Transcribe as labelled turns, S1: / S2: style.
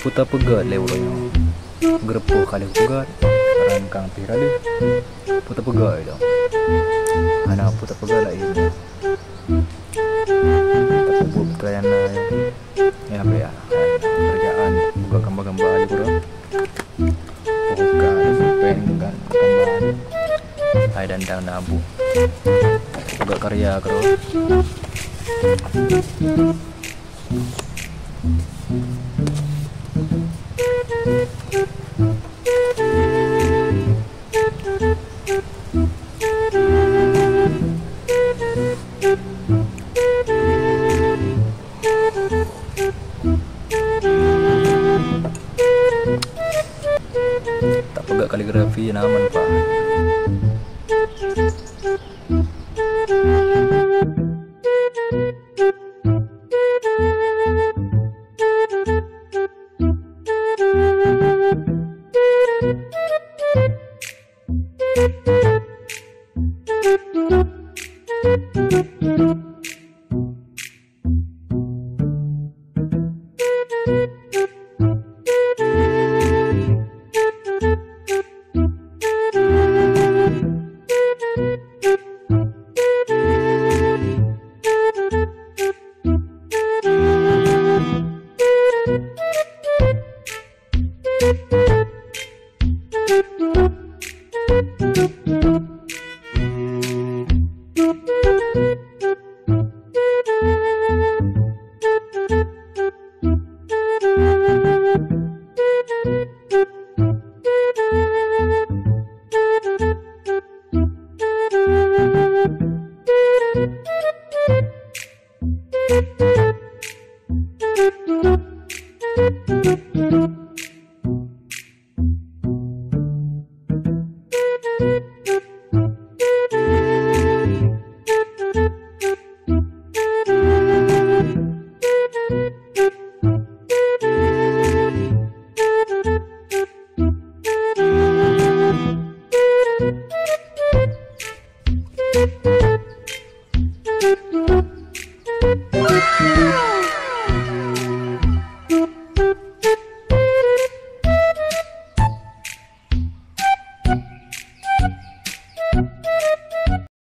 S1: Puta pegat lewatnya grepo kali pegat rangkang pira deh puta pegat itu anak puta pegat lah ini tapi buat kalian ya apa ya kerjaan buka gambar-gambar aja bro buka pen kan gambar hai dandang nabu buka karya bro. Tak pegak kaligrafi yang aman pak.